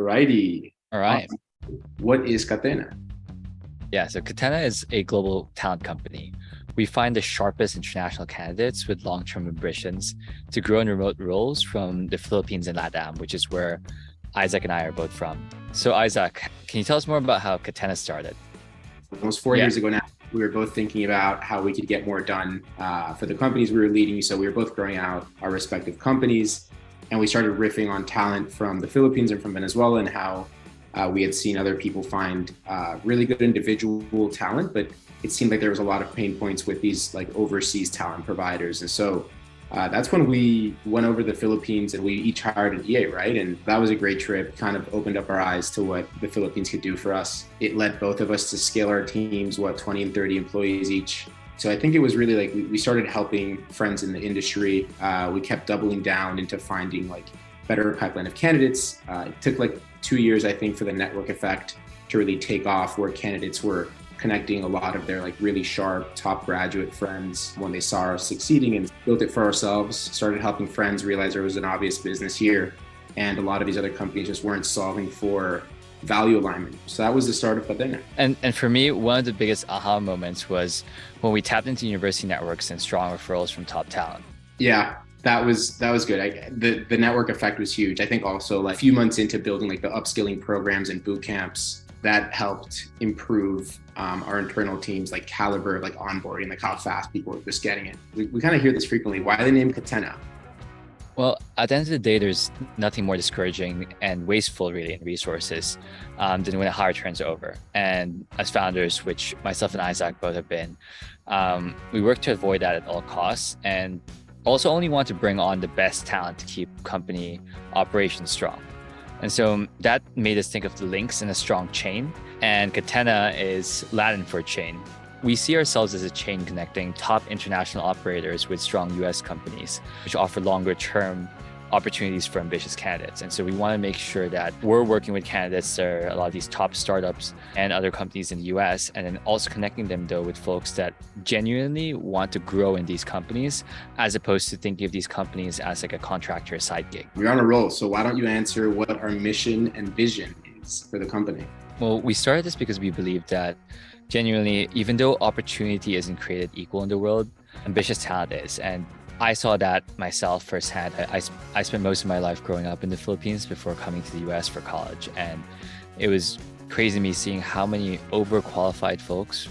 Alrighty. All right. What is Catena? Yeah, so Catena is a global talent company. We find the sharpest international candidates with long-term ambitions to grow in remote roles from the Philippines and LATAM, which is where Isaac and I are both from. So Isaac, can you tell us more about how Catena started? Almost 4 years ago now, we were both thinking about how we could get more done for the companies we were leading. So we were both growing out our respective companies, and we started riffing on talent from the Philippines and from Venezuela and how we had seen other people find really good individual talent, but it seemed like there was a lot of pain points with these like overseas talent providers. And so that's when we went over to the Philippines and we each hired an EA, right? And that was a great trip, kind of opened up our eyes to what the Philippines could do for us. It led both of us to scale our teams, 20 and 30 employees each. So I think it was really like we started helping friends in the industry. We kept doubling down into finding like better pipeline of candidates. It took like 2 years, I think, for the network effect to really take off, where candidates were connecting a lot of their like really sharp top graduate friends when they saw us succeeding, and built it for ourselves, started helping friends realize there was an obvious business here. And a lot of these other companies just weren't solving for value alignment. So that was the start of Catena. And for me, one of the biggest aha moments was when we tapped into university networks and strong referrals from top talent. Yeah. That was good. The network effect was huge. I think also like a few months into building like the upskilling programs and boot camps, that helped improve our internal teams, like caliber, like onboarding, like how fast people were just getting it. We kind of hear this frequently. Why the name Catena? Well, at the end of the day, there's nothing more discouraging and wasteful really in resources than when a hire turns over. And as founders, which myself and Isaac both have been, we work to avoid that at all costs, and also only want to bring on the best talent to keep company operations strong. And so that made us think of the links in a strong chain, and Catena is Latin for chain. We see ourselves as a chain connecting top international operators with strong US companies, which offer longer term opportunities for ambitious candidates. And so we want to make sure that we're working with candidates that are a lot of these top startups and other companies in the US, and then also connecting them though with folks that genuinely want to grow in these companies, as opposed to thinking of these companies as like a contractor or side gig. We're on a roll. So why don't you answer what our mission and vision is for the company? Well, we started this because we believe that genuinely, even though opportunity isn't created equal in the world, ambitious talent is. And I saw that myself firsthand. I spent most of my life growing up in the Philippines before coming to the US for college. And it was crazy to me seeing how many overqualified folks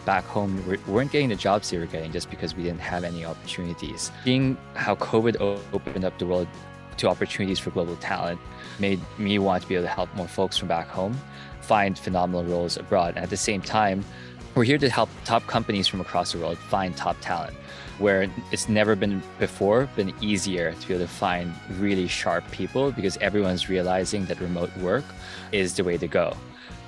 back home weren't getting the jobs they were getting just because we didn't have any opportunities. Seeing how COVID opened up the world to opportunities for global talent made me want to be able to help more folks from back home find phenomenal roles abroad. And at the same time, we're here to help top companies from across the world find top talent, where it's never been easier to be able to find really sharp people, because everyone's realizing that remote work is the way to go.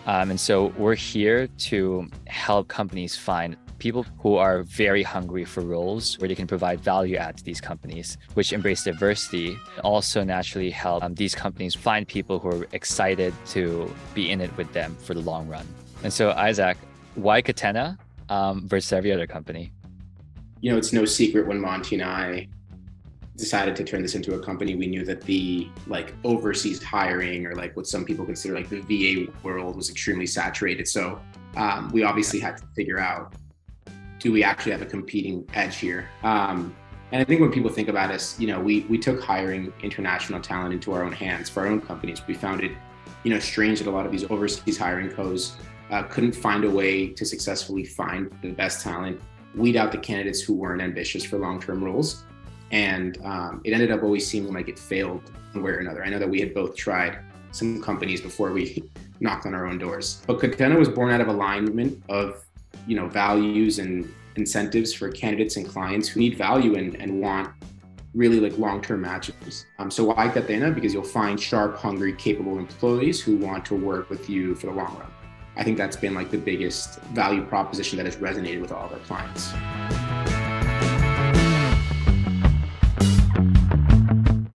And so we're here to help companies find people who are very hungry for roles where they can provide value add to these companies, which embrace diversity, also naturally help these companies find people who are excited to be in it with them for the long run. And so Isaac, why Catena versus every other company? You know, it's no secret when Monty and I decided to turn this into a company, we knew that the like overseas hiring, or like what some people consider like the VA world, was extremely saturated. So we obviously had to figure out, do we actually have a competing edge here? And I think when people think about us, you know, we took hiring international talent into our own hands for our own companies. We found it, you know, strange that a lot of these overseas hiring cos couldn't find a way to successfully find the best talent, weed out the candidates who weren't ambitious for long-term roles. And it ended up always seeming like it failed one way or another. I know that we had both tried some companies before we knocked on our own doors. But Catena was born out of alignment of, you know, values and incentives for candidates and clients who need value and want really like long-term matches. So why Catena? Because you'll find sharp, hungry, capable employees who want to work with you for the long run. I think that's been like the biggest value proposition that has resonated with all of our clients.